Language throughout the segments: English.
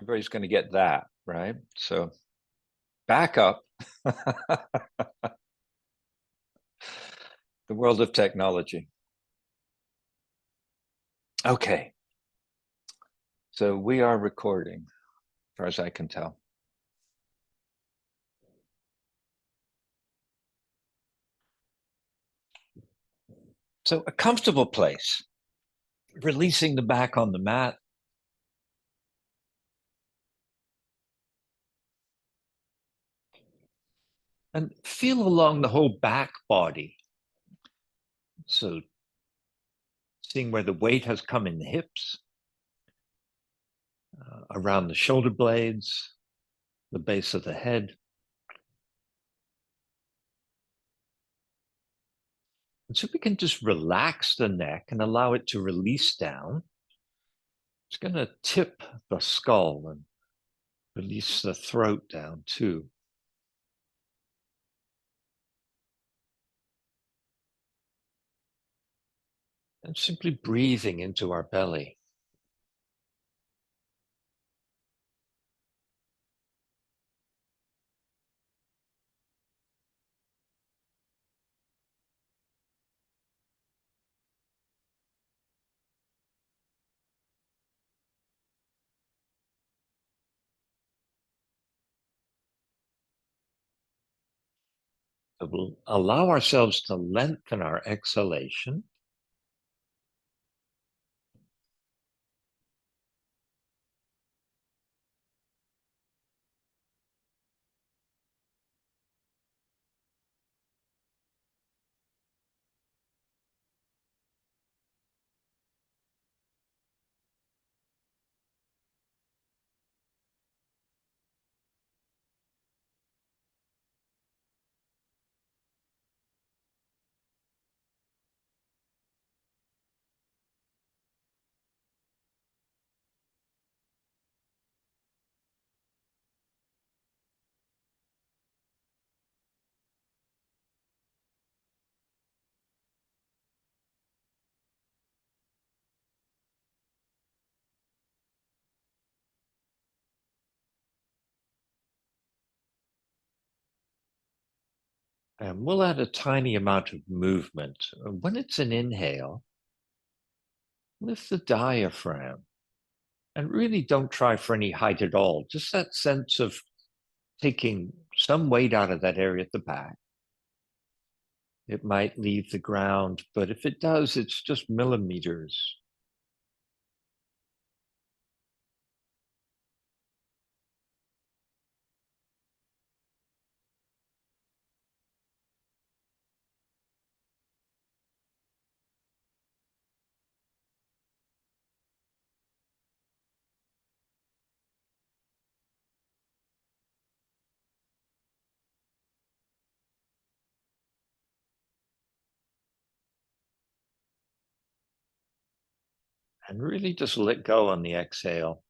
Everybody's going to get that, right? So back up. The world of technology. Okay. So we are recording, as far as I can tell. So a comfortable place, releasing the back on the mat. And feel along the whole back body. So seeing where the weight has come in the hips, around the shoulder blades, the base of the head. And so we can just relax the neck and allow it to release down. It's going to tip the skull and release the throat down too. And simply breathing into our belly. So we'll allow ourselves to lengthen our exhalation. And we'll add a tiny amount of movement. When it's an inhale, lift the diaphragm. And really don't try for any height at all. Just that sense of taking some weight out of that area at the back. It might leave the ground, but if it does, it's just millimeters. And really just let go on the exhale.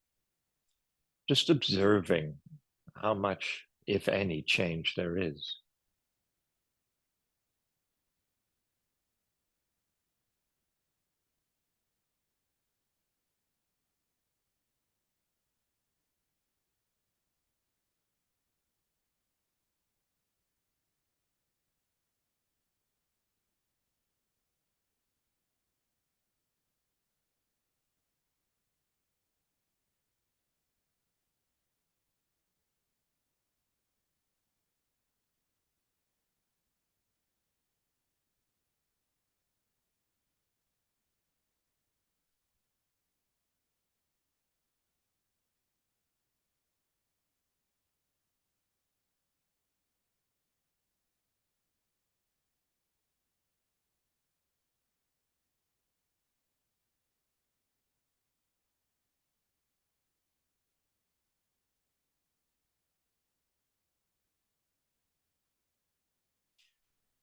Just observing how much, if any, change there is.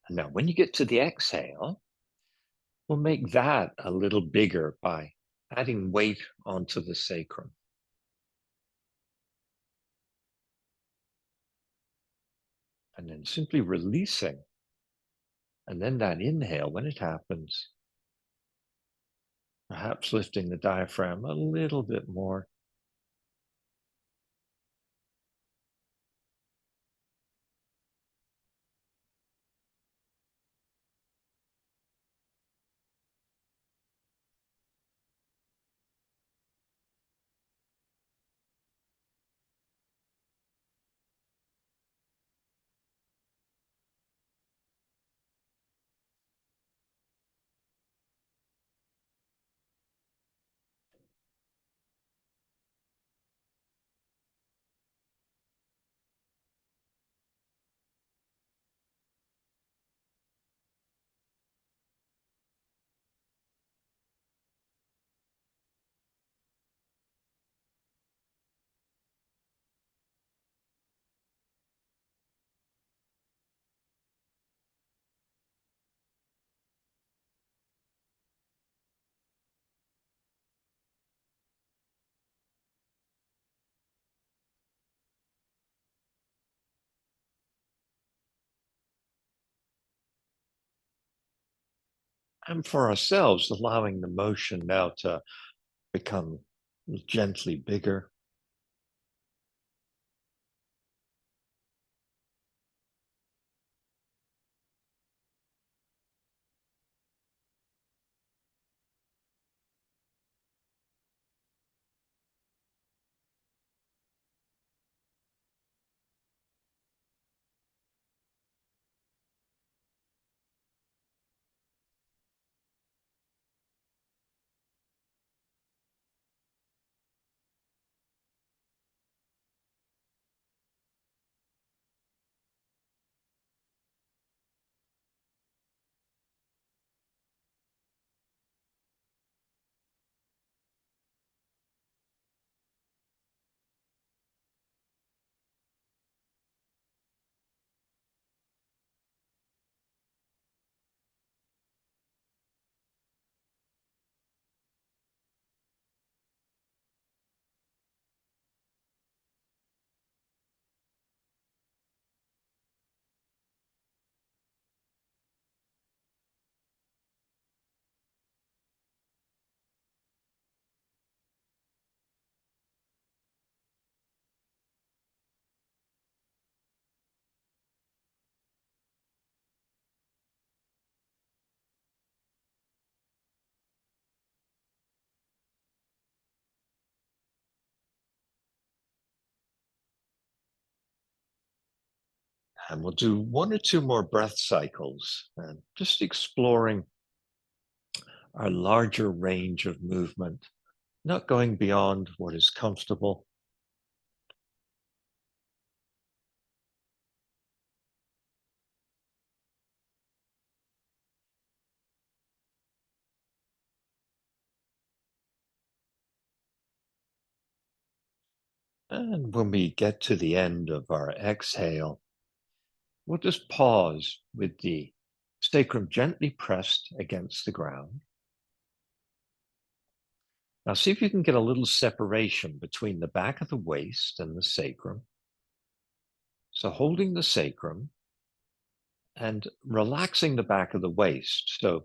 Now, when you get to the exhale, we'll make that a little bigger by adding weight onto the sacrum. And then simply releasing. And then that inhale, when it happens, perhaps lifting the diaphragm a little bit more. And for ourselves, allowing the motion now to become gently bigger. And we'll do one or two more breath cycles and just exploring our larger range of movement, not going beyond what is comfortable. And when we get to the end of our exhale, we'll just pause with the sacrum gently pressed against the ground. Now, see if you can get a little separation between the back of the waist and the sacrum. So, holding the sacrum and relaxing the back of the waist. So,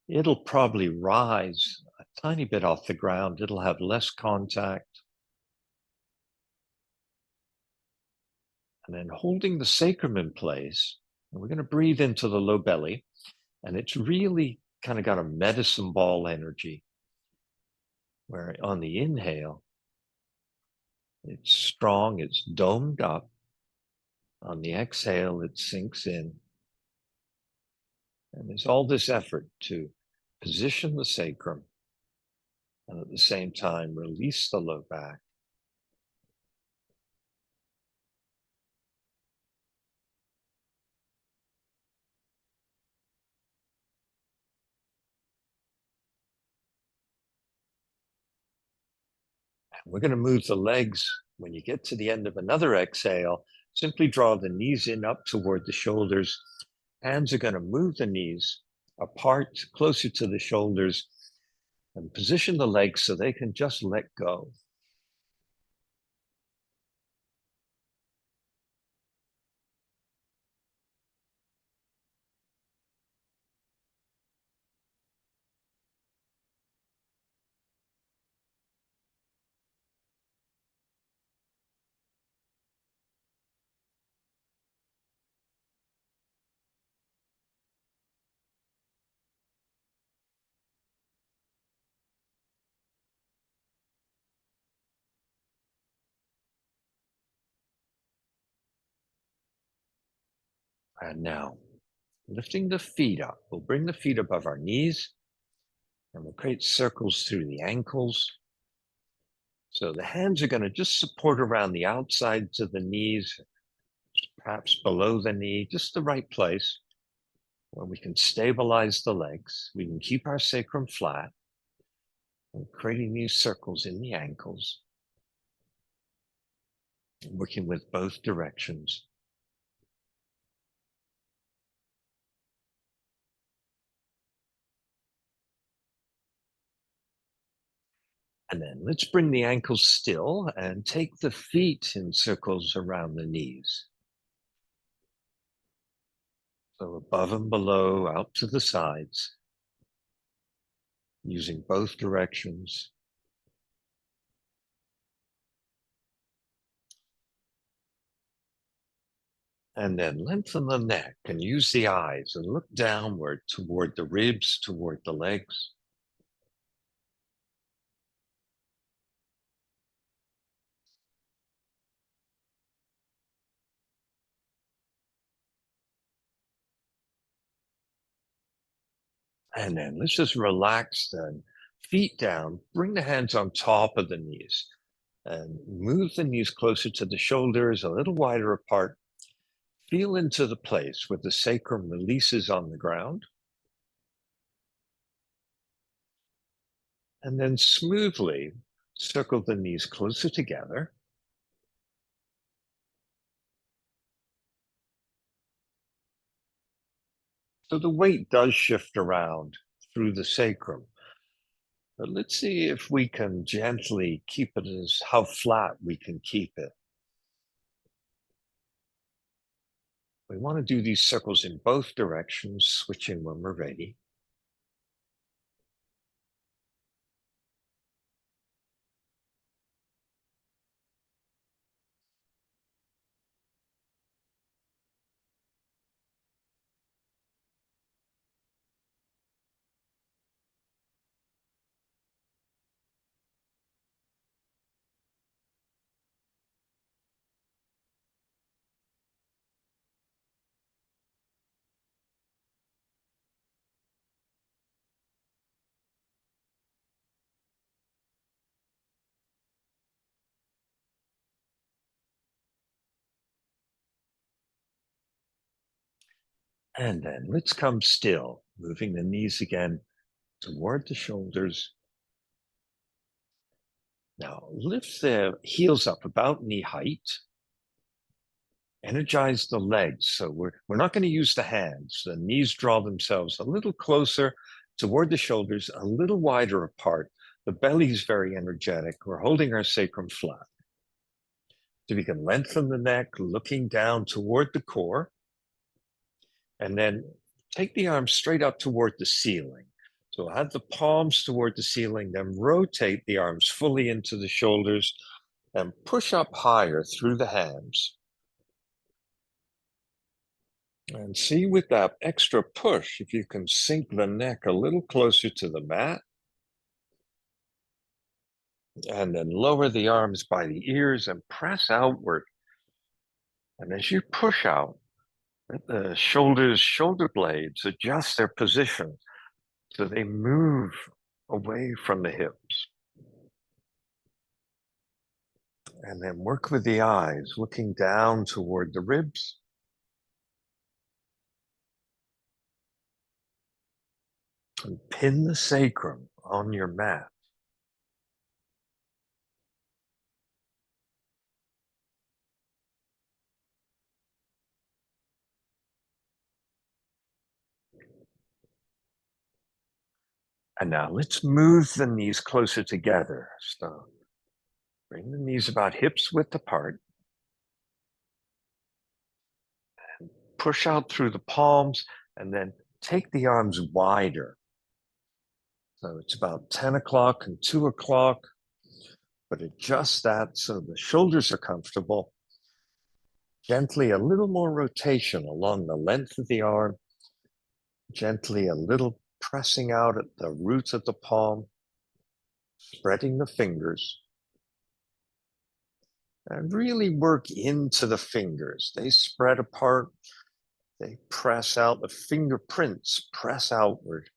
it'll probably rise a tiny bit off the ground. It'll have less contact. And then holding the sacrum in place, and we're going to breathe into the low belly. And it's really kind of got a medicine ball energy where on the inhale, it's strong, it's domed up. On the exhale, it sinks in. And there's all this effort to position the sacrum and at the same time release the low back. And we're going to move the legs. When you get to the end of another exhale, simply draw the knees in up toward the shoulders. Hands are going to move the knees apart, closer to the shoulders, and position the legs so they can just let go. And now, lifting the feet up, we'll bring the feet above our knees and we'll create circles through the ankles. So the hands are going to just support around the outsides of the knees, perhaps below the knee, just the right place where we can stabilize the legs. We can keep our sacrum flat and creating these circles in the ankles, working with both directions. And then let's bring the ankles still and take the feet in circles around the knees. So above and below, out to the sides. using both directions. And then lengthen the neck and use the eyes and look downward toward the ribs, toward the legs. And then let's just relax the feet down, bring the hands on top of the knees and move the knees closer to the shoulders, a little wider apart. Feel into the place where the sacrum releases on the ground. And then smoothly circle the knees closer together. So the weight does shift around through the sacrum. But let's see if we can gently keep it as how flat we can keep it. We want to do these circles in both directions, switching when we're ready. And then let's come still, moving the knees again toward the shoulders. Now lift the heels up about knee height. Energize the legs. So we're not going to use the hands. The knees draw themselves a little closer toward the shoulders, a little wider apart. The belly is very energetic. We're holding our sacrum flat. So we can lengthen the neck, looking down toward the core, and then take the arms straight up toward the ceiling. So have the palms toward the ceiling, then rotate the arms fully into the shoulders and push up higher through the hands. And see with that extra push, if you can sink the neck a little closer to the mat. And then lower the arms by the ears and press outward. And as you push out, the shoulders, shoulder blades adjust their position so they move away from the hips. And then work with the eyes, looking down toward the ribs. And pin the sacrum on your mat. And now let's move the knees closer together. So bring the knees about hips width apart. Push out through the palms and then take the arms wider. So it's about 10 o'clock and 2 o'clock, but adjust that so the shoulders are comfortable. Gently a little more rotation along the length of the arm. Gently a little pressing out at the roots of the palm, spreading the fingers. And really work into the fingers. They spread apart. They press out. The fingerprints press outward.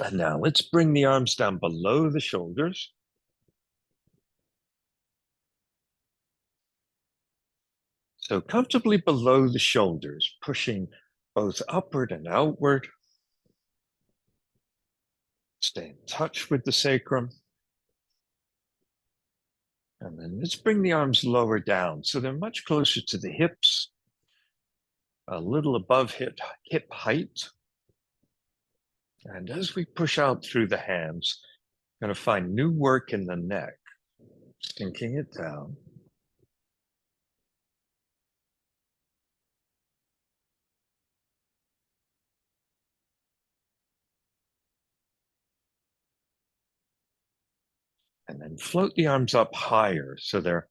And now let's bring the arms down below the shoulders. So comfortably below the shoulders, pushing both upward and outward. Stay in touch with the sacrum. And then let's bring the arms lower down so they're much closer to the hips, a little above hip height. And as we push out through the hands, we're going to find new work in the neck, sinking it down. And then float the arms up higher so they're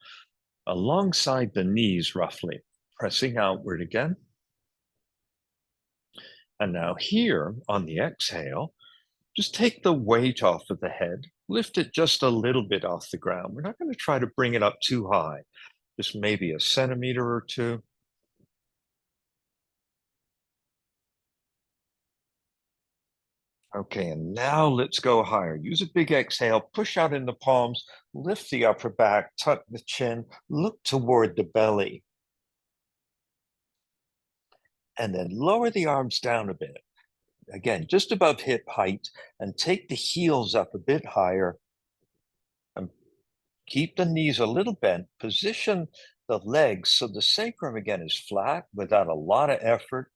alongside the knees roughly, pressing outward again. And now here on the exhale, just take the weight off of the head, lift it just a little bit off the ground. We're not going to try to bring it up too high, just maybe a centimeter or two. Okay, and now let's go higher. Use a big exhale, push out in the palms, lift the upper back, tuck the chin, look toward the belly. And then lower the arms down a bit. Again, just above hip height, and take the heels up a bit higher. And keep the knees a little bent. Position the legs so the sacrum again is flat without a lot of effort.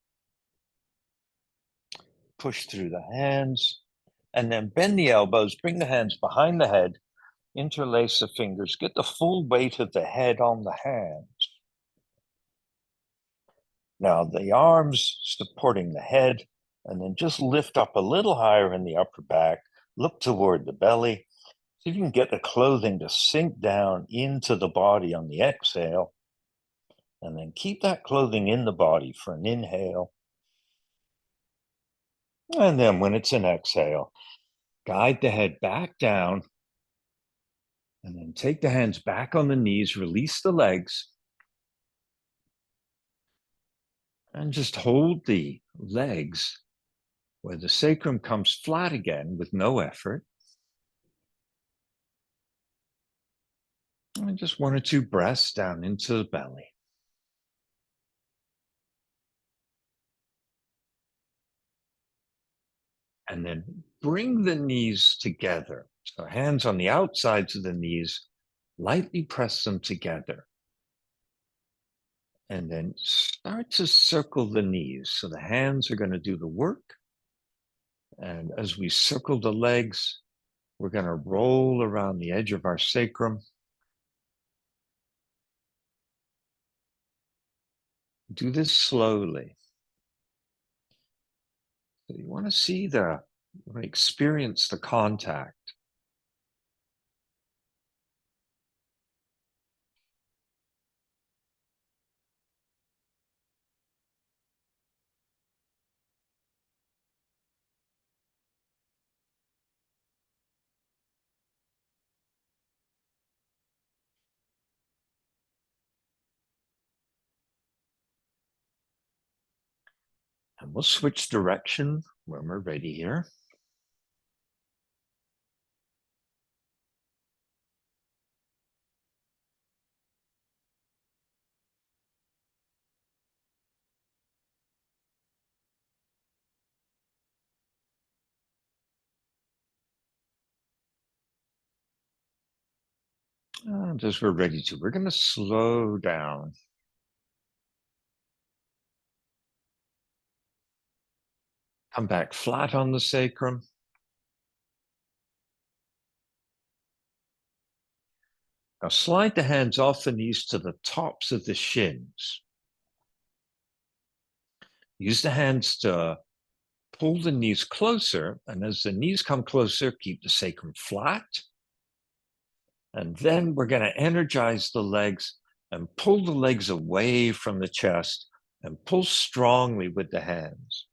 Push through the hands. And then bend the elbows, bring the hands behind the head, interlace the fingers, get the full weight of the head on the hands. Now the arms supporting the head, and then just lift up a little higher in the upper back, look toward the belly. See if you can get the clothing to sink down into the body on the exhale, and then keep that clothing in the body for an inhale. And then when it's an exhale, guide the head back down, and then take the hands back on the knees, release the legs, and just hold the legs where the sacrum comes flat again with no effort. And just 1 or 2 breaths down into the belly. And then bring the knees together. So hands on the outsides of the knees, lightly press them together. And then start to circle the knees. So the hands are going to do the work. And as we circle the legs, we're going to roll around the edge of our sacrum. Do this slowly. So you want to see experience the contact. And we'll switch direction when we're ready here. And as we're ready to, we're going to slow down. Come back flat on the sacrum. Now slide the hands off the knees to the tops of the shins. Use the hands to pull the knees closer, and as the knees come closer, keep the sacrum flat. And then we're going to energize the legs and pull the legs away from the chest and pull strongly with the hands.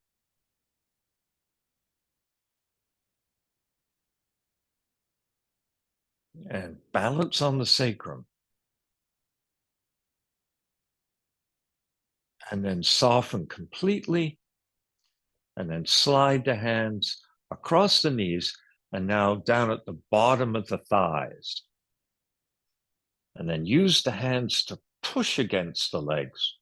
And balance on the sacrum. And then soften completely. And then slide the hands across the knees and now down at the bottom of the thighs. And then use the hands to push against the legs.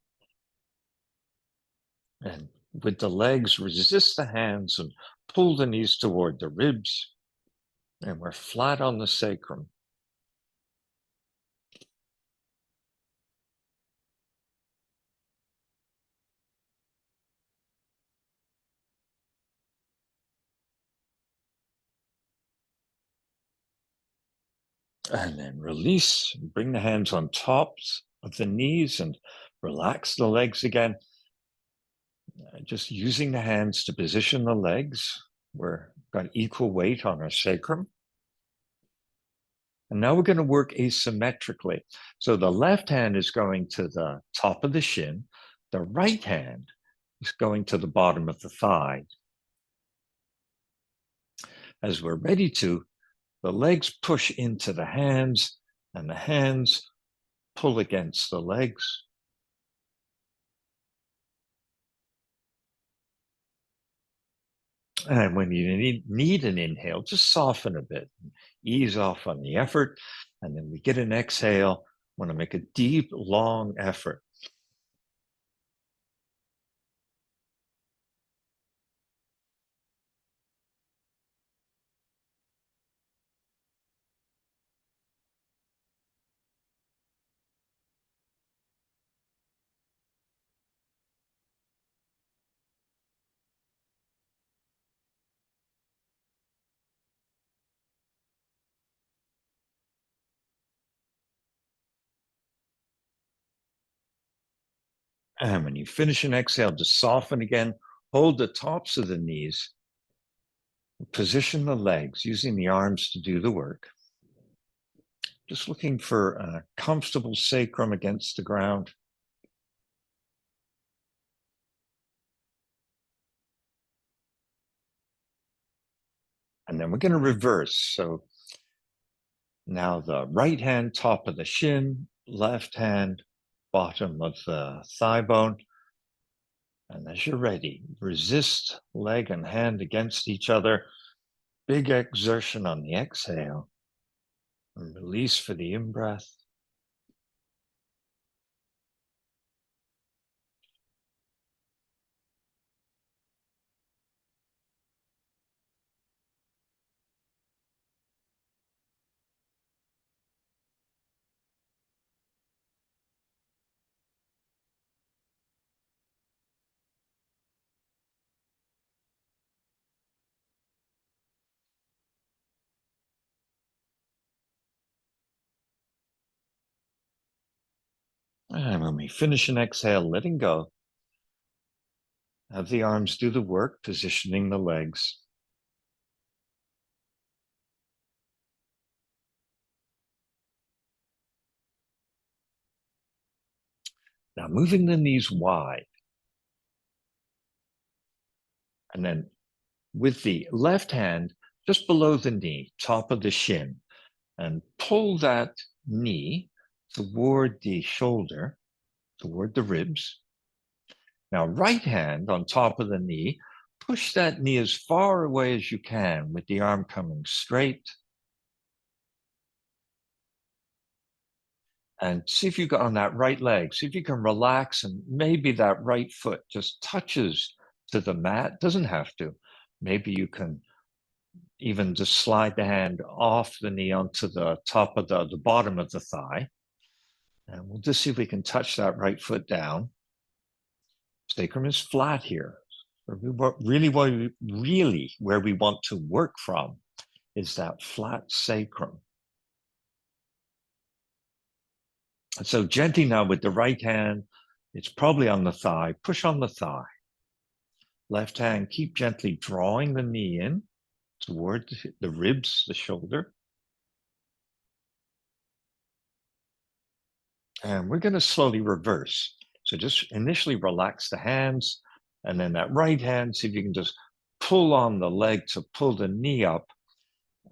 And with the legs, resist the hands and pull the knees toward the ribs. And we're flat on the sacrum. And then release, bring the hands on tops of the knees and relax the legs again. Just using the hands to position the legs. We've got equal weight on our sacrum. And now we're going to work asymmetrically. So the left hand is going to the top of the shin. The right hand is going to the bottom of the thigh. As we're ready to, the legs push into the hands and the hands pull against the legs. And when you need an inhale, just soften a bit, ease off on the effort. And then we get an exhale. Want to make a deep, long effort. And when you finish an exhale, just soften again. Hold the tops of the knees. Position the legs, using the arms to do the work. Just looking for a comfortable sacrum against the ground. And then we're going to reverse. So now the right hand, top of the shin, left hand, bottom of the thigh bone. And as you're ready, resist leg and hand against each other. Big exertion on the exhale. And release for the in-breath. And when we finish an exhale, letting go, have the arms do the work, positioning the legs. Now moving the knees wide. And then with the left hand just below the knee, top of the shin, and pull that knee toward the shoulder, toward the ribs. Now, right hand on top of the knee, push that knee as far away as you can with the arm coming straight. And see if you got on that right leg, see if you can relax, and maybe that right foot just touches to the mat. Doesn't have to. Maybe you can even just slide the hand off the knee onto the top of the bottom of the thigh. And we'll just see if we can touch that right foot down. Sacrum is flat here. Really where we want to work from is that flat sacrum. And so gently now with the right hand, it's probably on the thigh, push on the thigh. Left hand, keep gently drawing the knee in toward the ribs, the shoulder. And we're going to slowly reverse. So just initially relax the hands, and then that right hand, see if you can just pull on the leg to pull the knee up.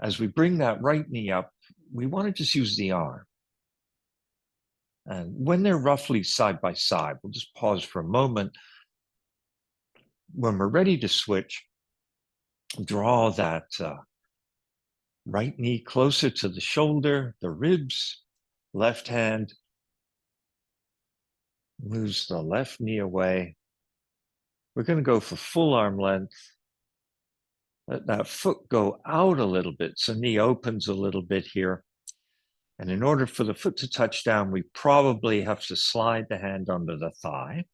As we bring that right knee up, we want to just use the arm. And when they're roughly side by side, we'll just pause for a moment. When we're ready to switch, draw that right knee closer to the shoulder, the ribs. Left hand moves the left knee away. We're going to go for full arm length. Let that foot go out a little bit, so knee opens a little bit here. And in order for the foot to touch down, we probably have to slide the hand under the thigh.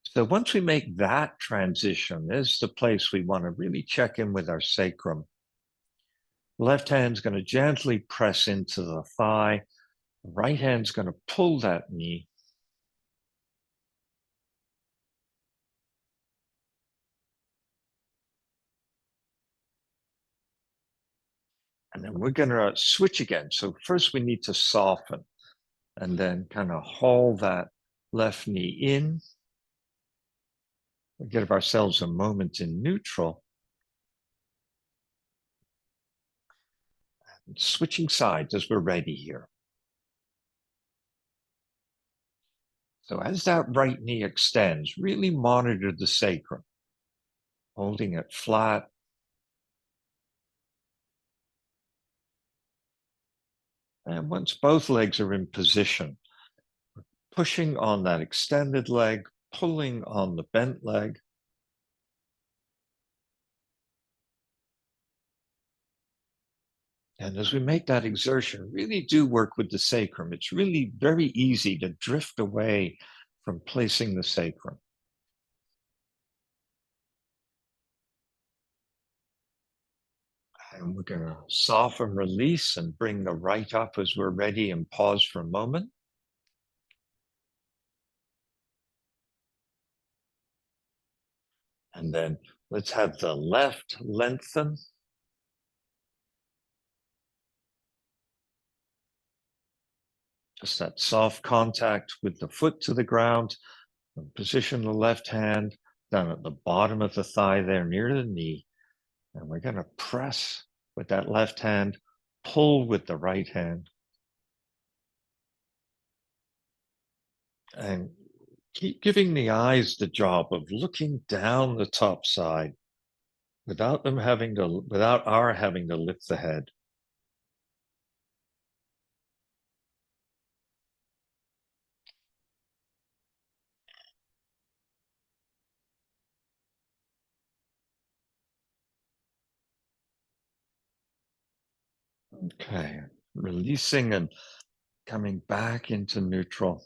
So once we make that transition, this is the place we want to really check in with our sacrum. Left hand's going to gently press into the thigh. Right hand's going to pull that knee. And then we're going to switch again. So first we need to soften and then kind of haul that left knee in. We give ourselves a moment in neutral. And switching sides as we're ready here. So as that right knee extends, really monitor the sacrum, holding it flat. And once both legs are in position, pushing on that extended leg, pulling on the bent leg. And as we make that exertion, really do work with the sacrum. It's really very easy to drift away from placing the sacrum. And we're going to soften, release, and bring the right up as we're ready and pause for a moment. And then let's have the left lengthen. Just that soft contact with the foot to the ground. And position the left hand down at the bottom of the thigh there near the knee. And we're going to press with that left hand, pull with the right hand. And keep giving the eyes the job of looking down the top side without our having to lift the head. Okay, releasing and coming back into neutral.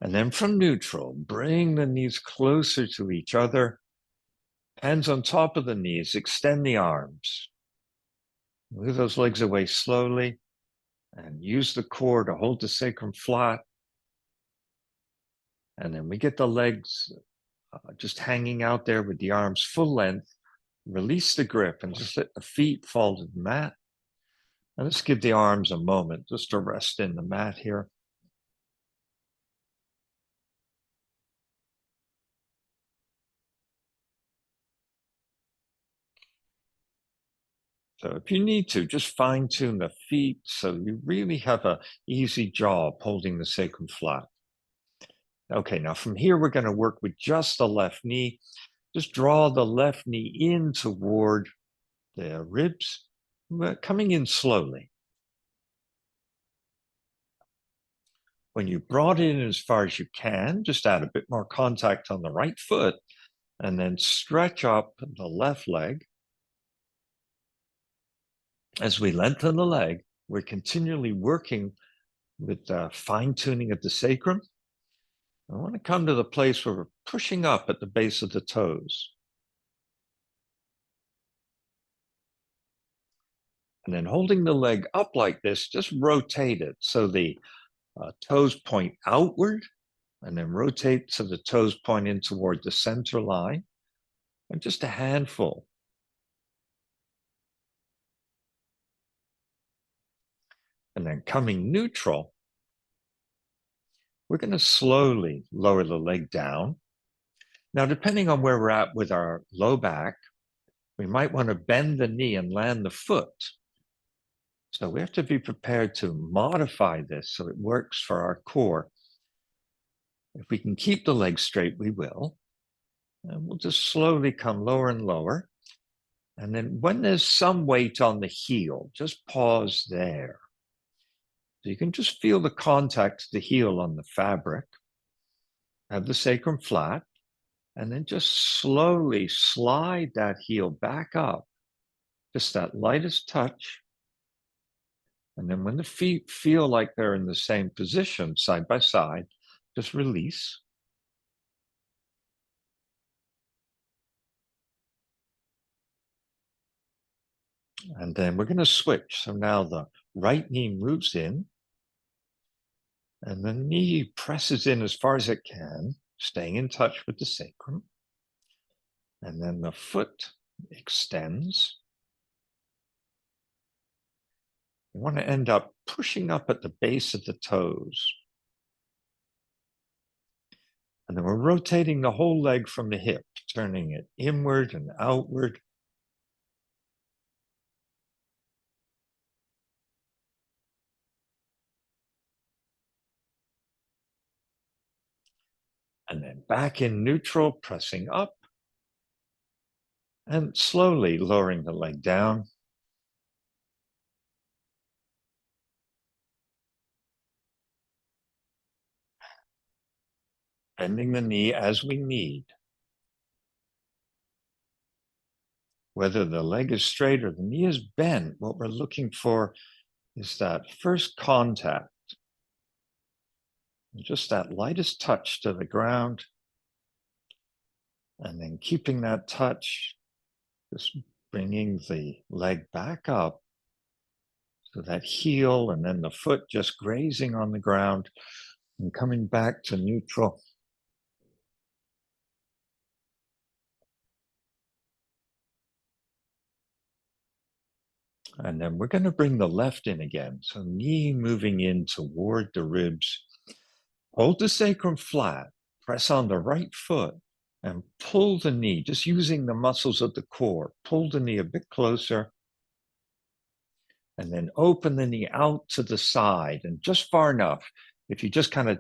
And then from neutral, bring the knees closer to each other. Hands on top of the knees, extend the arms. Move those legs away slowly and use the core to hold the sacrum flat. And then we get the legs just hanging out there with the arms full length. Release the grip and just let the feet fall to the mat. And let's give the arms a moment just to rest in the mat here. So if you need to, just fine tune the feet so you really have an easy job holding the sacrum flat. Okay, now from here, we're going to work with just the left knee. Just draw the left knee in toward the ribs, coming in slowly. When you brought it in as far as you can, just add a bit more contact on the right foot and then stretch up the left leg. As we lengthen the leg, we're continually working with fine tuning of the sacrum. I want to come to the place where we're pushing up at the base of the toes. And then holding the leg up like this, just rotate it so the toes point outward, and then rotate so the toes point in toward the center line, and just a handful. And then coming neutral, we're going to slowly lower the leg down. Now, depending on where we're at with our low back, we might want to bend the knee and land the foot. So we have to be prepared to modify this so it works for our core. If we can keep the leg straight, we will. And we'll just slowly come lower and lower. And then when there's some weight on the heel, just pause there. So you can just feel the contact of the heel on the fabric. Have the sacrum flat. And then just slowly slide that heel back up. Just that lightest touch. And then when the feet feel like they're in the same position, side by side, just release. And then we're going to switch. So now the right knee moves in. And the knee presses in as far as it can, staying in touch with the sacrum. And then the foot extends. You want to end up pushing up at the base of the toes. And then we're rotating the whole leg from the hip, turning it inward and outward. And then back in neutral, pressing up. And slowly lowering the leg down. Bending the knee as we need. Whether the leg is straight or the knee is bent, what we're looking for is that first contact. Just that lightest touch to the ground. And then keeping that touch, just bringing the leg back up. So that heel and then the foot just grazing on the ground and coming back to neutral. And then we're going to bring the left in again. So knee moving in toward the ribs. Hold the sacrum flat. Press on the right foot and pull the knee, just using the muscles of the core. Pull the knee a bit closer. And then open the knee out to the side and just far enough. If you just kind of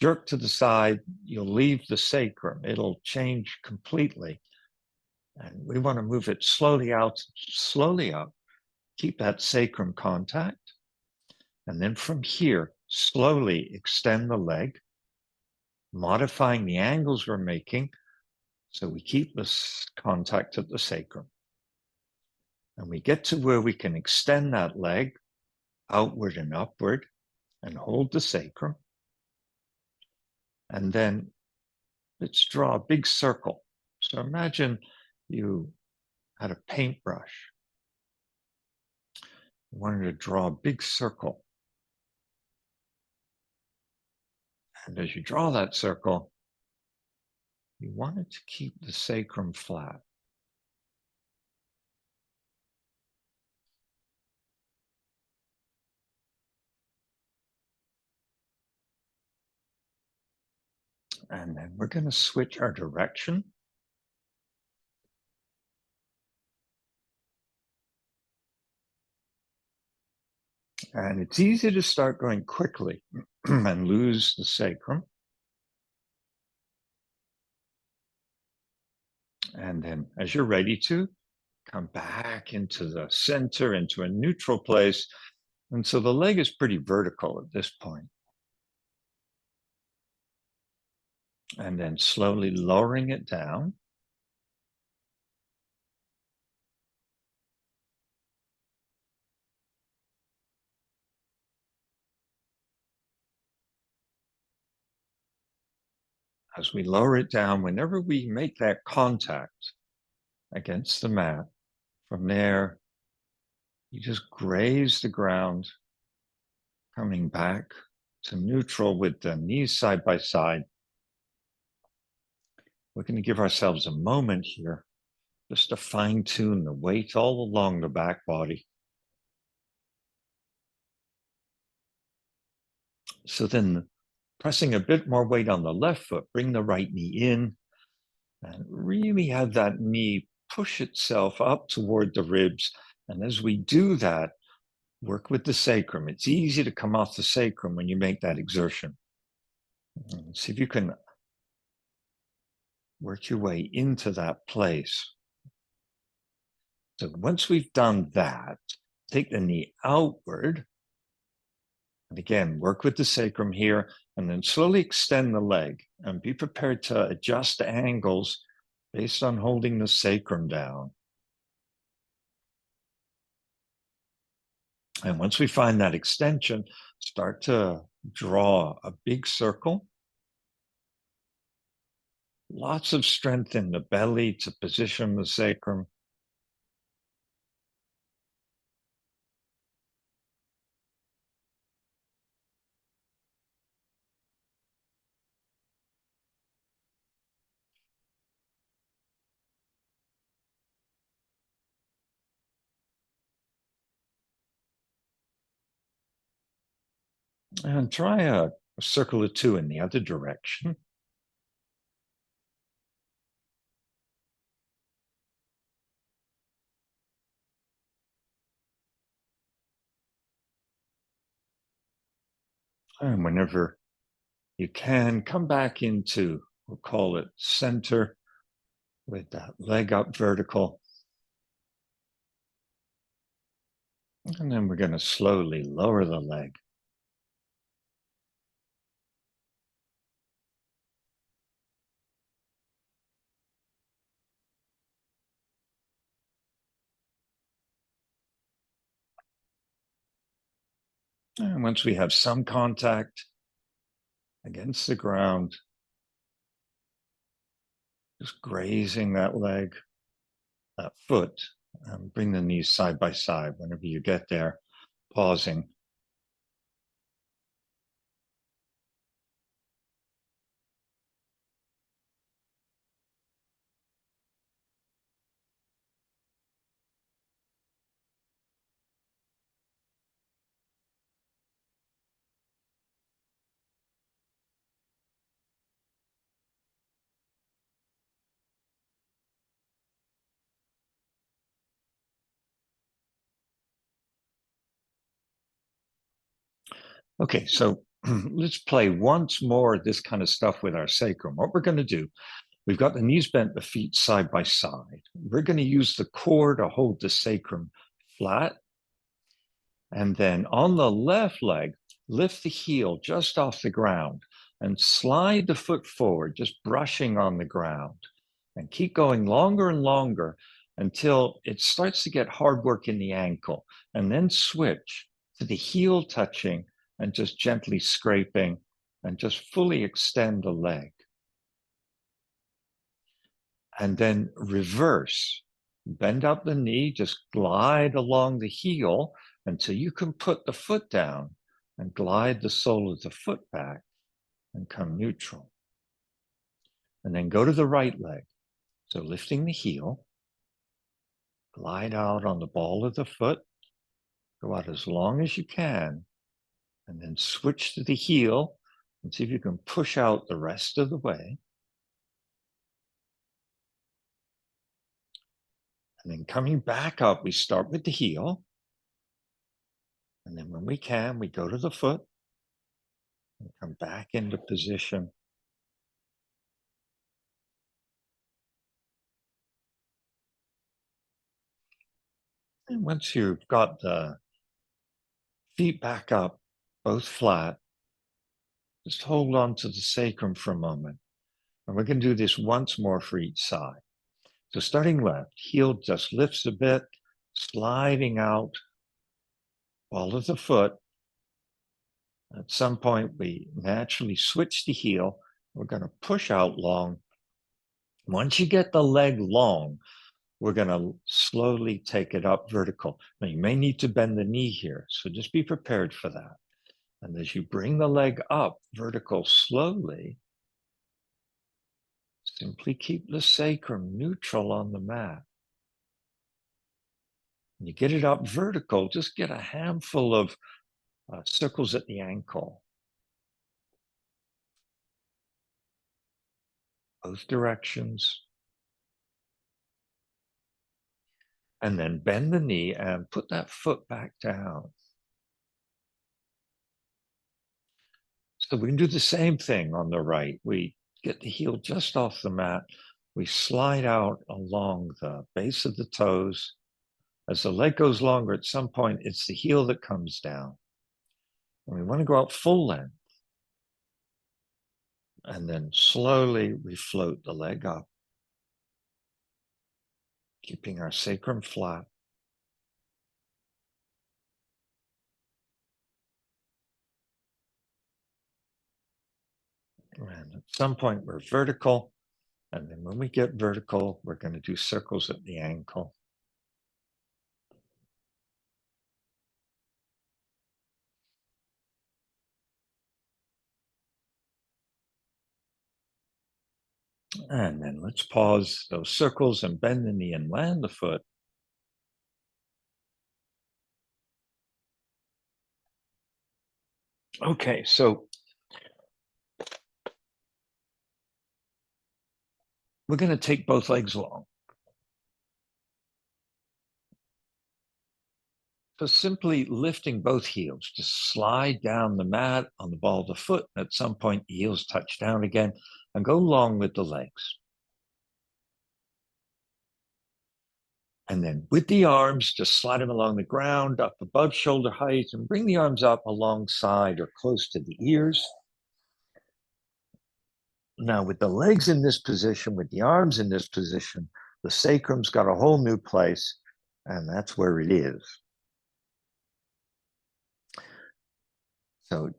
jerk to the side, you'll leave the sacrum. It'll change completely. And we want to move it slowly out, slowly up. Keep that sacrum contact. And then from here, slowly extend the leg, modifying the angles we're making so we keep this contact at the sacrum. And we get to where we can extend that leg outward and upward and hold the sacrum. And then let's draw a big circle. So imagine you had a paintbrush. You wanted to draw a big circle. And as you draw that circle, you wanted to keep the sacrum flat. And then we're going to switch our direction. And it's easy to start going quickly and lose the sacrum. And then as you're ready to, come back into the center, into a neutral place. And so the leg is pretty vertical at this point. And then slowly lowering it down. As we lower it down, whenever we make that contact against the mat, from there, you just graze the ground, coming back to neutral with the knees side by side. We're going to give ourselves a moment here just to fine tune the weight all along the back body. So then pressing a bit more weight on the left foot, bring the right knee in and really have that knee push itself up toward the ribs. And as we do that, work with the sacrum. It's easy to come off the sacrum when you make that exertion. See if you can work your way into that place. So once we've done that, take the knee outward. And again, work with the sacrum here, and then slowly extend the leg and be prepared to adjust angles based on holding the sacrum down. And once we find that extension, start to draw a big circle. Lots of strength in the belly to position the sacrum. And try a circle or two in the other direction. And whenever you can, come back into, we'll call it center, with that leg up vertical. And then we're going to slowly lower the leg. And once we have some contact against the ground, just grazing that leg, that foot, bring the knees side by side whenever you get there, pausing. Okay, so let's play once more this kind of stuff with our sacrum. What we're going to do, we've got the knees bent, the feet side by side. We're going to use the core to hold the sacrum flat. And then on the left leg, lift the heel just off the ground and slide the foot forward, just brushing on the ground. And keep going longer and longer until it starts to get hard work in the ankle. And then switch to the heel touching and just gently scraping and just fully extend the leg. And then reverse. Bend up the knee, just glide along the heel until you can put the foot down and glide the sole of the foot back and come neutral. And then go to the right leg. So lifting the heel, glide out on the ball of the foot, go out as long as you can, and then switch to the heel and see if you can push out the rest of the way. And then coming back up, we start with the heel. And then when we can, we go to the foot and come back into position. And once you've got the feet back up, both flat, just hold on to the sacrum for a moment. And we're going to do this once more for each side. So starting left, heel just lifts a bit, sliding out, ball of the foot. At some point, we naturally switch the heel. We're going to push out long. Once you get the leg long, we're going to slowly take it up vertical. Now, you may need to bend the knee here, so just be prepared for that. And as you bring the leg up vertical slowly, simply keep the sacrum neutral on the mat. When you get it up vertical, just get a handful of circles at the ankle. Both directions. And then bend the knee and put that foot back down. So we can do the same thing on the right. We get the heel just off the mat. We slide out along the base of the toes. As the leg goes longer, at some point, it's the heel that comes down. And we want to go out full length. And then slowly we float the leg up, keeping our sacrum flat. And at some point, we're vertical. And then when we get vertical, we're going to do circles at the ankle. And then let's pause those circles and bend the knee and land the foot. Okay, so we're going to take both legs long. So simply lifting both heels, just slide down the mat on the ball of the foot. At some point, the heels touch down again and go long with the legs. And then with the arms, just slide them along the ground, up above shoulder height, and bring the arms up alongside or close to the ears. Now, with the legs in this position, with the arms in this position, the sacrum's got a whole new place, and that's where it is. So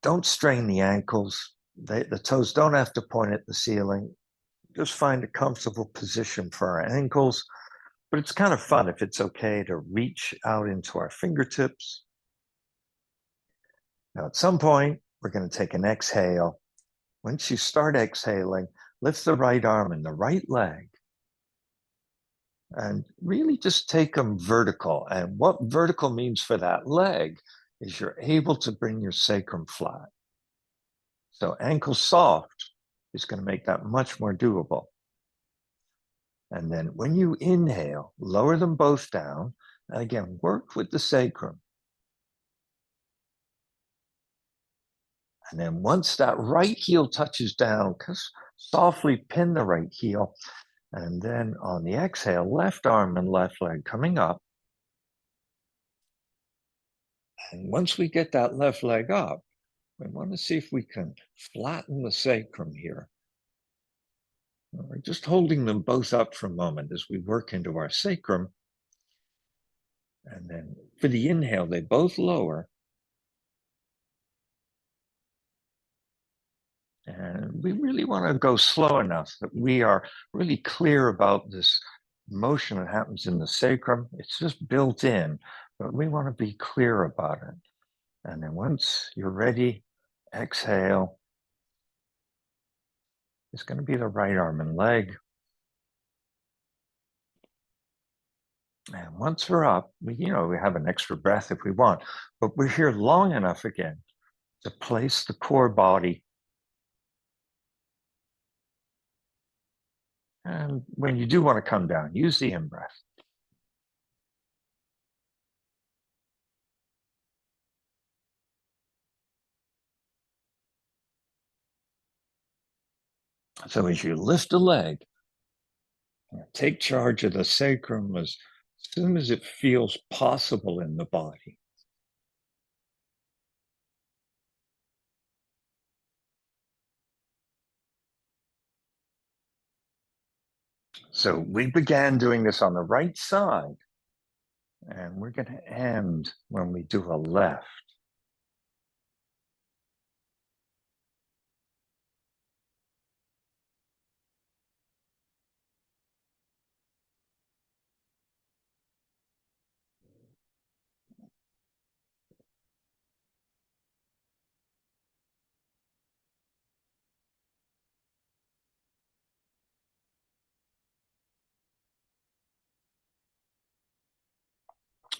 don't strain the ankles. The toes don't have to point at the ceiling. Just find a comfortable position for our ankles. But it's kind of fun if it's okay to reach out into our fingertips. Now, at some point, we're going to take an exhale. Once you start exhaling, lift the right arm and the right leg and really just take them vertical. And what vertical means for that leg is you're able to bring your sacrum flat. So ankle soft is going to make that much more doable. And then when you inhale, lower them both down. And again, work with the sacrum. And then once that right heel touches down, softly pin the right heel. And then on the exhale, left arm and left leg coming up. And once we get that left leg up, we want to see if we can flatten the sacrum here. We're just holding them both up for a moment as we work into our sacrum. And then for the inhale, they both lower. And we really want to go slow enough that we are really clear about this motion that happens in the sacrum. It's just built in, but we want to be clear about it. And then once you're ready, exhale. It's going to be the right arm and leg. And once we're up, we have an extra breath if we want, but we're here long enough again to place the core body. And when you do want to come down, use the in-breath. So as you lift a leg, take charge of the sacrum as soon as it feels possible in the body. So we began doing this on the right side, and we're going to end when we do a left.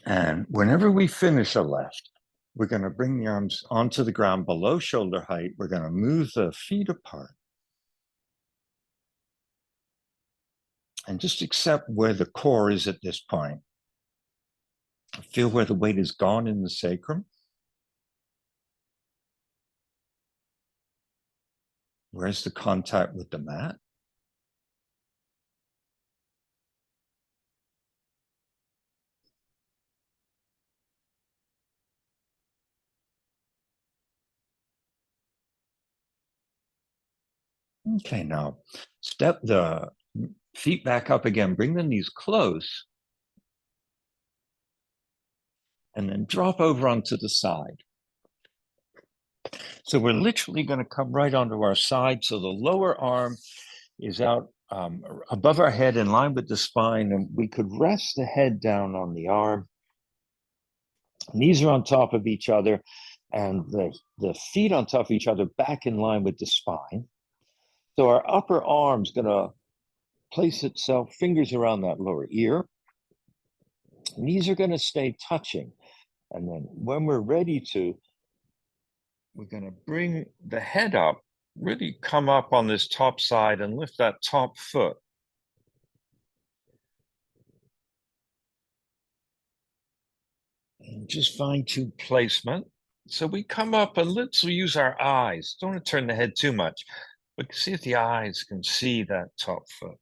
And whenever we finish a left, we're going to bring the arms onto the ground below shoulder height. We're going to move the feet apart. And just accept where the core is at this point. Feel where the weight is gone in the sacrum. Where's the contact with the mat? Okay, now step the feet back up again. Bring the knees close. And then drop over onto the side. So we're literally going to come right onto our side. So the lower arm is out above our head in line with the spine, and we could rest the head down on the arm. Knees are on top of each other, and the feet on top of each other back in line with the spine. So our upper arm's going to place itself, fingers around that lower ear. Knees are going to stay touching. And then when we're ready to, we're going to bring the head up, really come up on this top side and lift that top foot. And just fine-tune placement. So we come up and let's use our eyes. Don't want to turn the head too much, but see if the eyes can see that top foot.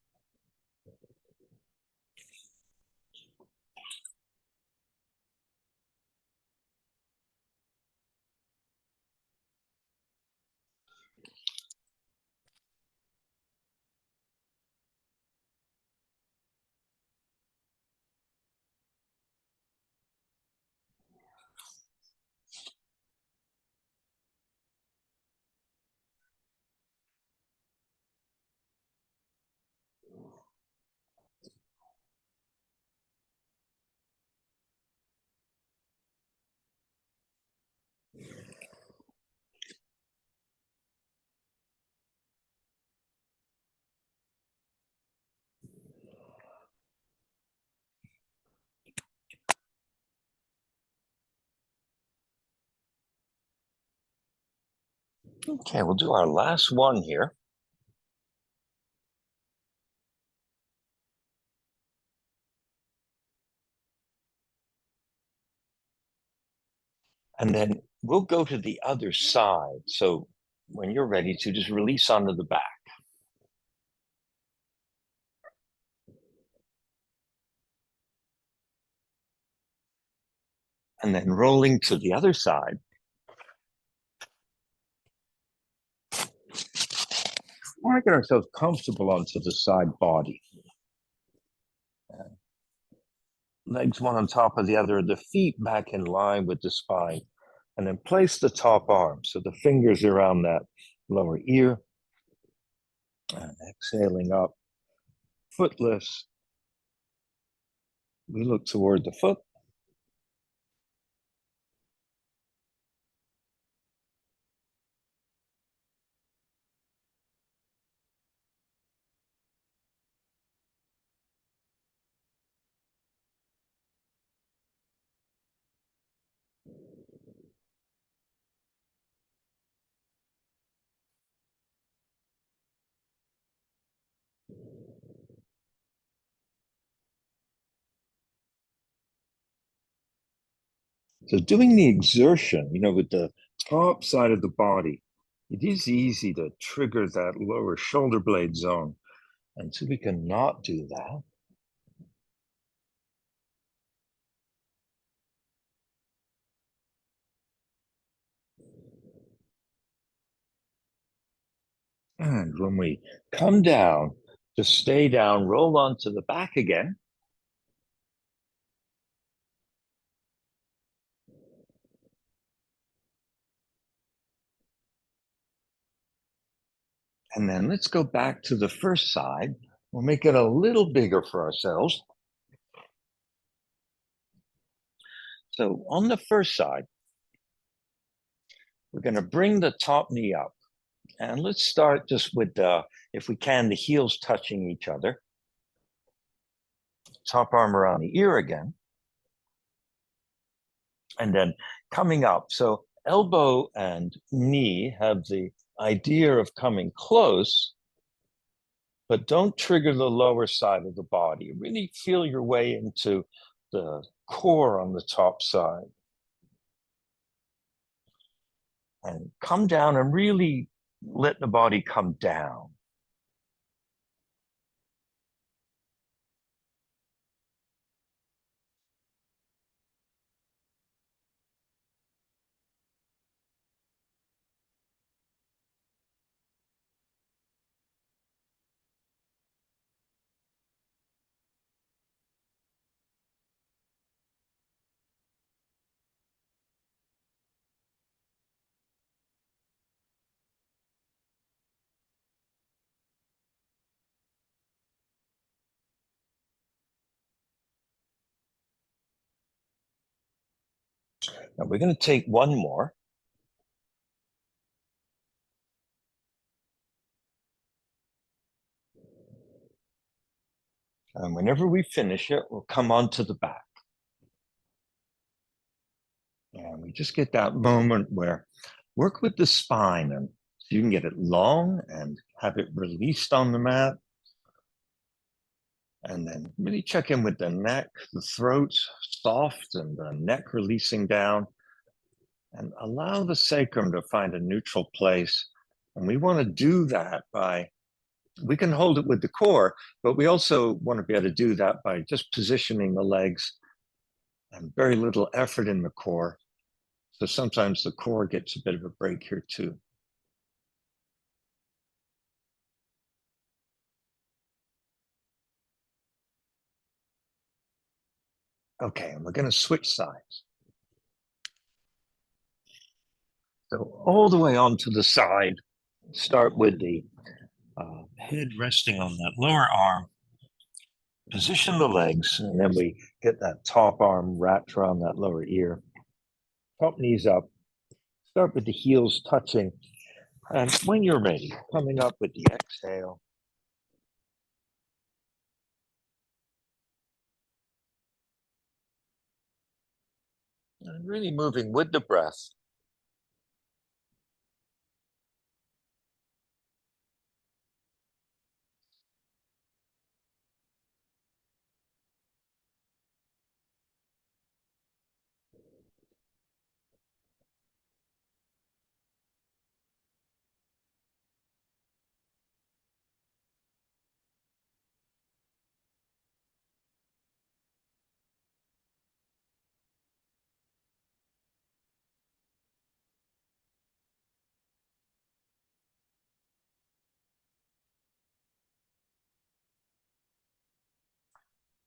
Okay, we'll do our last one here. And then we'll go to the other side. So when you're ready to, just release onto the back. And then rolling to the other side. We want to get ourselves comfortable onto the side body. Legs one on top of the other, the feet back in line with the spine. And then place the top arm. So the fingers around that lower ear. And exhaling up. Foot lifts. We look toward the foot. So doing the exertion, with the top side of the body, it is easy to trigger that lower shoulder blade zone. And so we can not do that. And when we come down, just stay down, roll onto the back again. And then let's go back to the first side. We'll make it a little bigger for ourselves. So on the first side, we're going to bring the top knee up. And let's start just with, if we can, the heels touching each other. Top arm around the ear again. And then coming up. So elbow and knee have the idea of coming close, but don't trigger the lower side of the body. Really feel your way into the core on the top side. And come down and really let the body come down. Now we're going to take one more. And whenever we finish it, we'll come onto the back. And we just get that moment where work with the spine, and so you can get it long and have it released on the mat. And then really check in with the neck, the throat soft, and the neck releasing down. And allow the sacrum to find a neutral place. And we want to do that by, we can hold it with the core, but we also want to be able to do that by just positioning the legs and very little effort in the core. So sometimes the core gets a bit of a break here too. Okay, and we're going to switch sides. So all the way onto the side, start with the head resting on that lower arm. Position the legs, and then we get that top arm wrapped around that lower ear. Top knees up. Start with the heels touching. And when you're ready, coming up with the exhale. And really moving with the breath.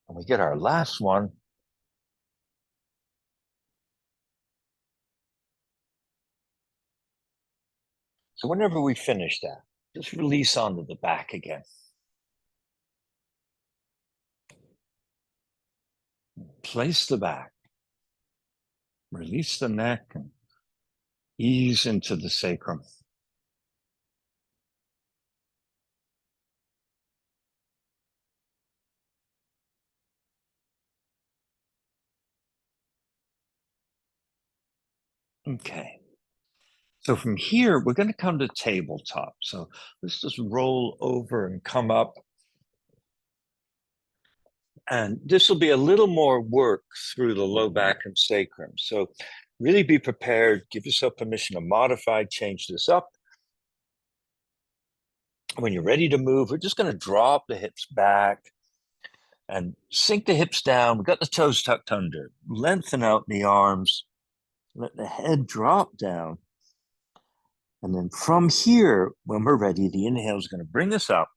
And we get our last one. So whenever we finish that, just release onto the back again. Place the back. Release the neck and ease into the sacrum. Okay. So from here, we're going to come to tabletop. So let's just roll over and come up. And this will be a little more work through the low back and sacrum. So really be prepared. Give yourself permission to modify, change this up. When you're ready to move, we're just going to drop the hips back and sink the hips down. We've got the toes tucked under. Lengthen out the arms. Let the head drop down. And then from here, when we're ready, the inhale is going to bring us up.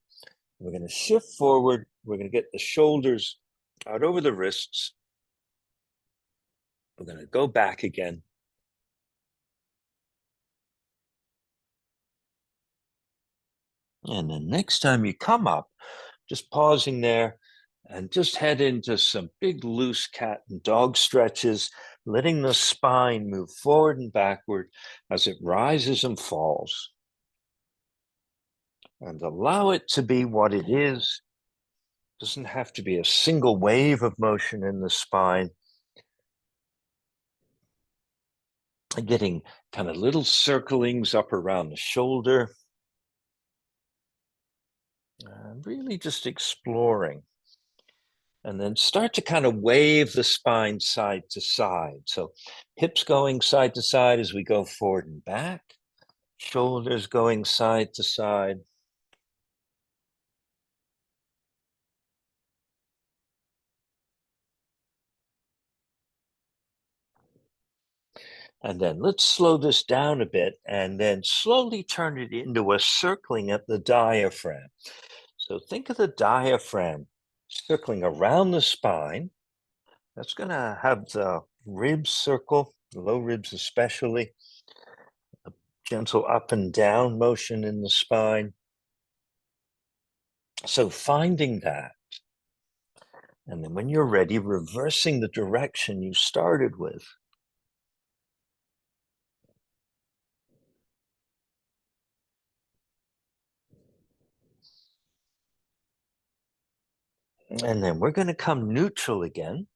We're going to shift forward. We're going to get the shoulders out over the wrists. We're going to go back again. And then next time you come up, just pausing there and just head into some big loose cat and dog stretches, letting the spine move forward and backward as it rises and falls. And allow it to be what it is. It doesn't have to be a single wave of motion in the spine. Getting kind of little circlings up around the shoulder. Really just exploring. And then start to kind of wave the spine side to side. So hips going side to side as we go forward and back. Shoulders going side to side. And then let's slow this down a bit and then slowly turn it into a circling at the diaphragm. So think of the diaphragm circling around the spine. That's going to have the ribs circle, the low ribs especially. A gentle up and down motion in the spine. So finding that. And then when you're ready, reversing the direction you started with. And then we're going to come neutral again.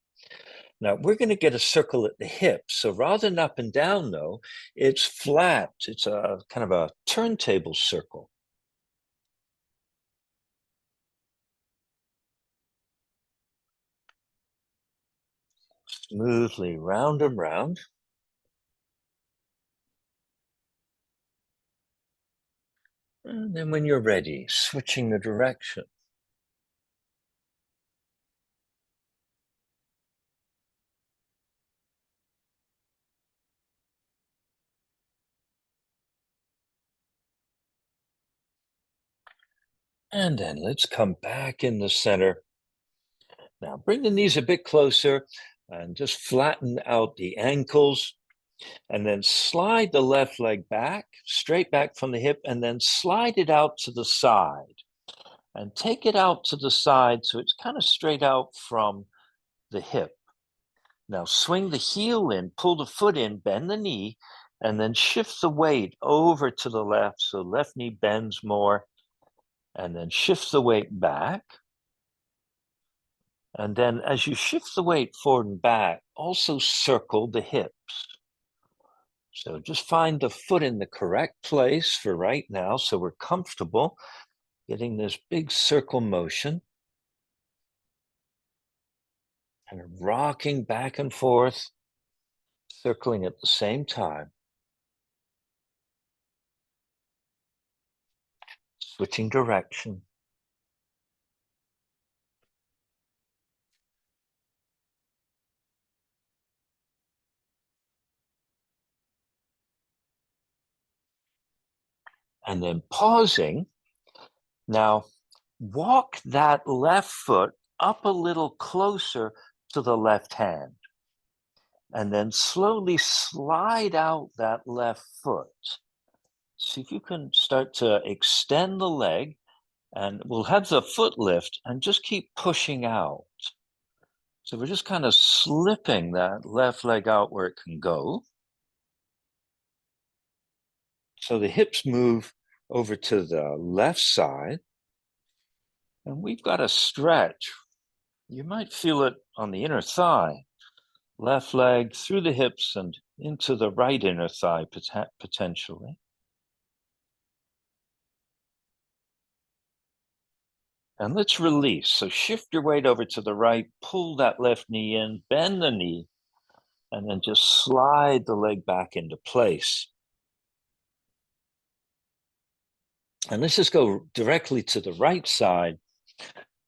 Now we're going to get a circle at the hips. So rather than up and down, though, it's flat. It's a kind of a turntable circle. Smoothly round and round. And then when you're ready, switching the direction. And then let's come back in the center. Now bring the knees a bit closer and just flatten out the ankles. And then slide the left leg back, straight back from the hip, and then slide it out to the side. And take it out to the side so it's kind of straight out from the hip. Now swing the heel in, pull the foot in, bend the knee, and then shift the weight over to the left. So left knee bends more, and then shift the weight back. And then as you shift the weight forward and back, also circle the hips. So just find the foot in the correct place for right now so we're comfortable getting this big circle motion. And rocking back and forth, circling at the same time. Switching direction. And then pausing. Now, walk that left foot up a little closer to the left hand. And then slowly slide out that left foot. See if you can start to extend the leg, and we'll have the foot lift and just keep pushing out. So we're just kind of slipping that left leg out where it can go. So the hips move over to the left side. And we've got a stretch. You might feel it on the inner thigh. Left leg through the hips and into the right inner thigh, potentially. And let's release. So shift your weight over to the right, pull that left knee in, bend the knee, and then just slide the leg back into place. And let's just go directly to the right side.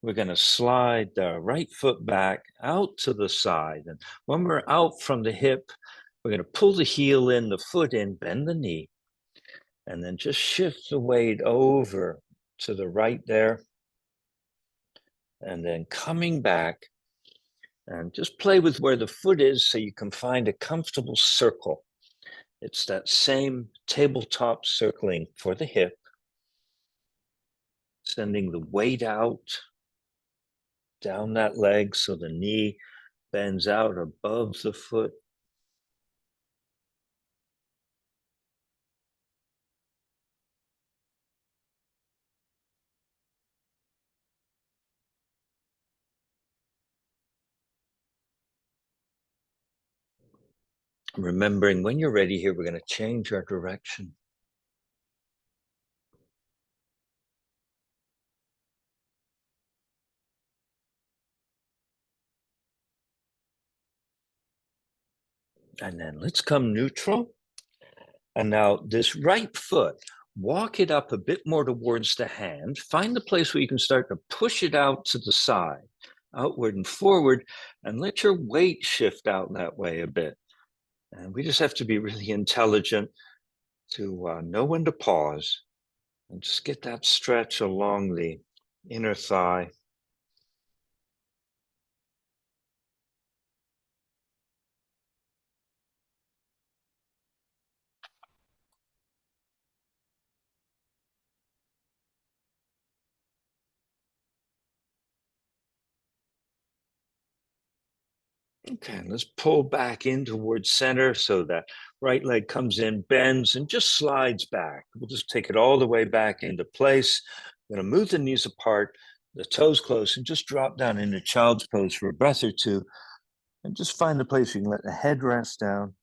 We're going to slide the right foot back out to the side. And when we're out from the hip, we're going to pull the heel in, the foot in, bend the knee, and then just shift the weight over to the right there. And then coming back, and just play with where the foot is so you can find a comfortable circle. It's that same tabletop circling for the hip, sending the weight out down that leg so the knee bends out above the foot. Remembering when you're ready here, we're going to change our direction. And then let's come neutral. And now this right foot, walk it up a bit more towards the hand. Find the place where you can start to push it out to the side, outward and forward, and let your weight shift out that way a bit. And we just have to be really intelligent to know when to pause and just get that stretch along the inner thigh. Okay, let's pull back in towards center so that right leg comes in, bends, and just slides back. We'll just take it all the way back into place. I'm going to move the knees apart, the toes close, and just drop down into child's pose for a breath or two. And just find a place you can let the head rest down.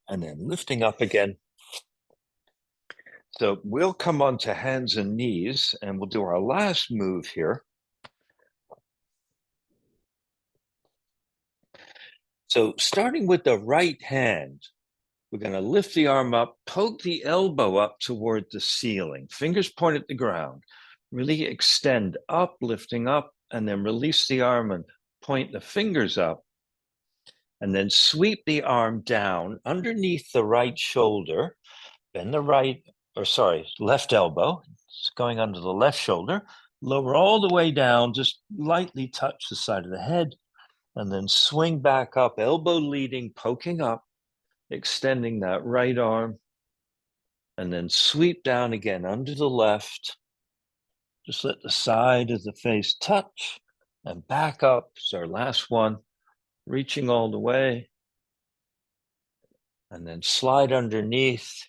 And then lifting up again. So we'll come onto hands and knees, and we'll do our last move here. So starting with the right hand, we're going to lift the arm up, poke the elbow up toward the ceiling, fingers point at the ground, really extend up, lifting up, and then release the arm and point the fingers up. And then sweep the arm down underneath the right shoulder, bend the left elbow. It's going under the left shoulder. Lower all the way down, just lightly touch the side of the head, and then swing back up, elbow leading, poking up, extending that right arm, and then sweep down again under the left. Just let the side of the face touch and back up. It's our last one, reaching all the way, and then slide underneath.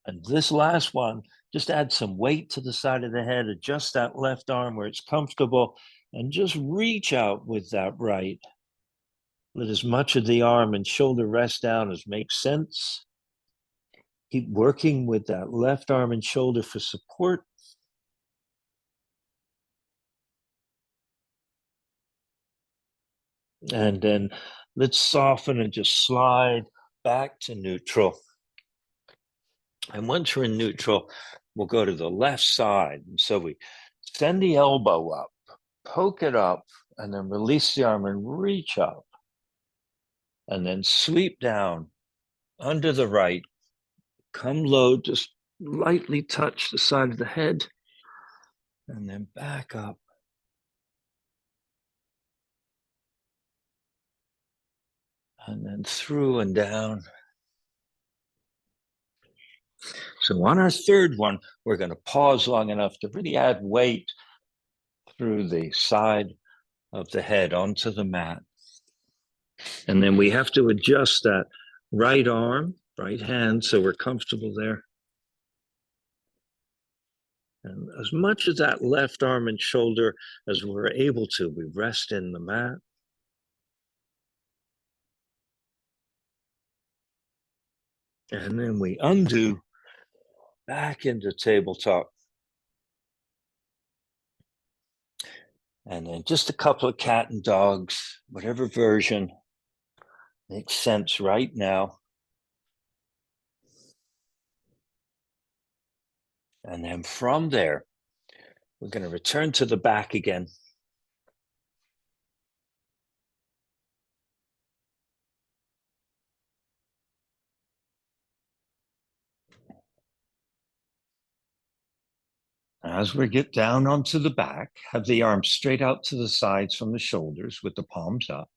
And this last one, just add some weight to the side of the head, adjust that left arm where it's comfortable, and just reach out with that right. Let as much of the arm and shoulder rest down as makes sense. Keep working with that left arm and shoulder for support. And then let's soften and just slide back to neutral. And once we're in neutral, we'll go to the left side. And so we send the elbow up, poke it up, and then release the arm and reach up. And then sweep down under the right. Come low, just lightly touch the side of the head. And then back up. And then through and down. So on our third one, we're going to pause long enough to really add weight through the side of the head onto the mat. And then we have to adjust that right arm, right hand, so we're comfortable there. And as much of that left arm and shoulder as we're able to, we rest in the mat. And then we undo back into tabletop. And then just a couple of cat and dogs, whatever version makes sense right now. And then from there, we're going to return to the back again. As we get down onto the back, have the arms straight out to the sides from the shoulders with the palms up.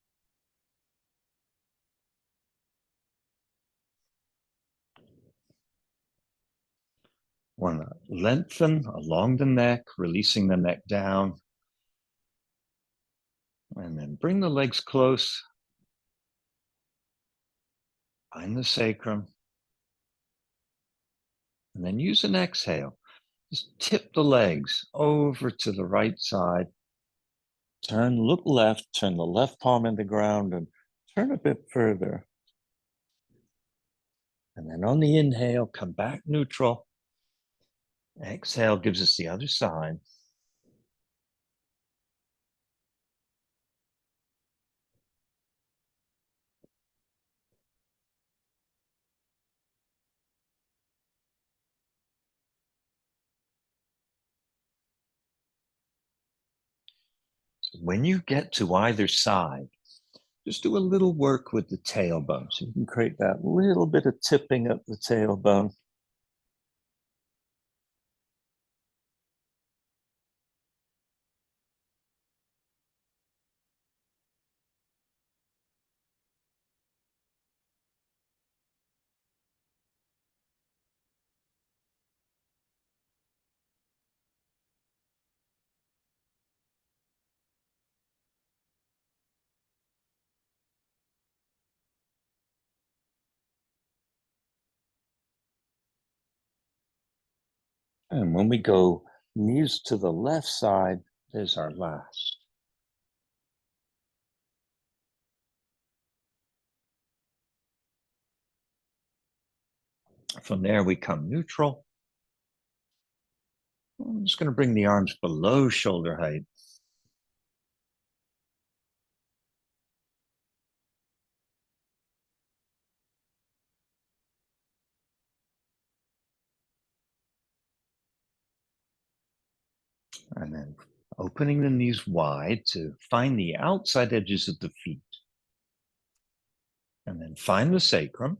Want to lengthen along the neck, releasing the neck down. And then bring the legs close. Find the sacrum. And then use an exhale. Just tip the legs over to the right side. Turn, look left, turn the left palm in the ground and turn a bit further. And then on the inhale, come back neutral. Exhale gives us the other side. So when you get to either side, just do a little work with the tailbone. So you can create that little bit of tipping up the tailbone. And when we go knees to the left side, there's our last. From there, we come neutral. I'm just going to bring the arms below shoulder height. And then opening the knees wide to find the outside edges of the feet. And then find the sacrum.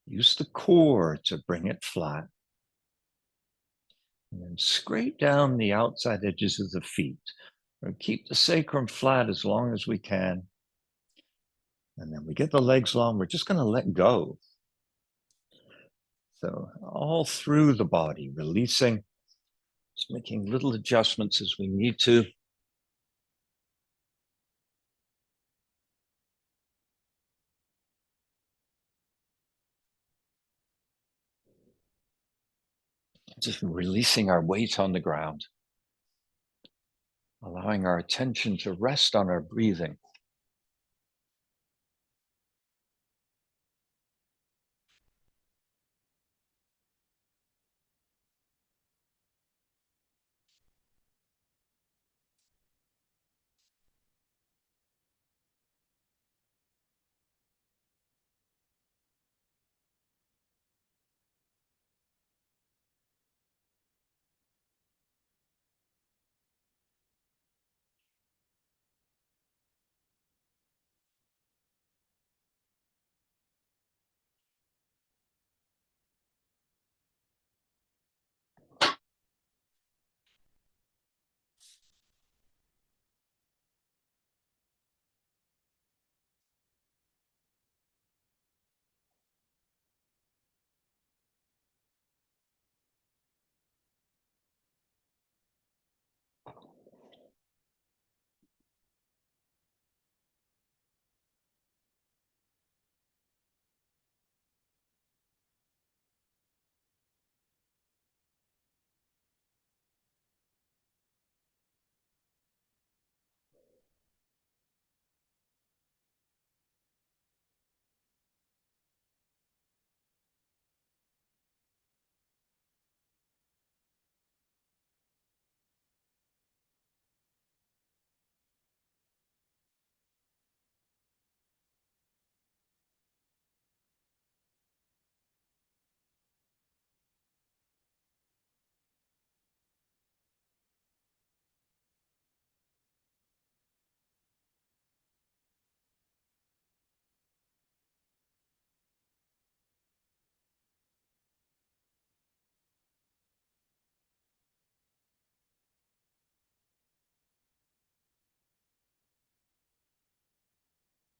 Use the core to bring it flat. And then scrape down the outside edges of the feet. Or keep the sacrum flat as long as we can. And then we get the legs long. We're just going to let go. So all through the body, releasing, just making little adjustments as we need to. Just releasing our weight on the ground, allowing our attention to rest on our breathing.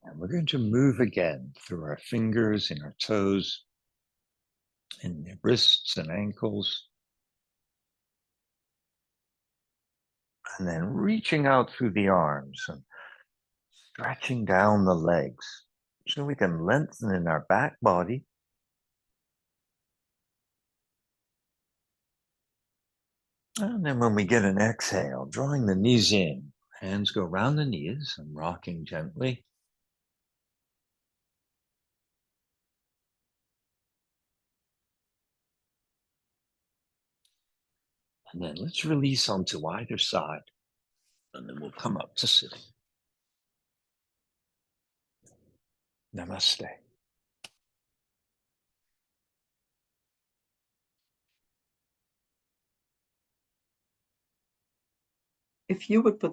And we're going to move again through our fingers and our toes, and the wrists and ankles. And then reaching out through the arms and stretching down the legs so we can lengthen in our back body. And then when we get an exhale, drawing the knees in, hands go around the knees and rocking gently. And then let's release onto either side. And then we'll come up to sitting. Namaste. If you would put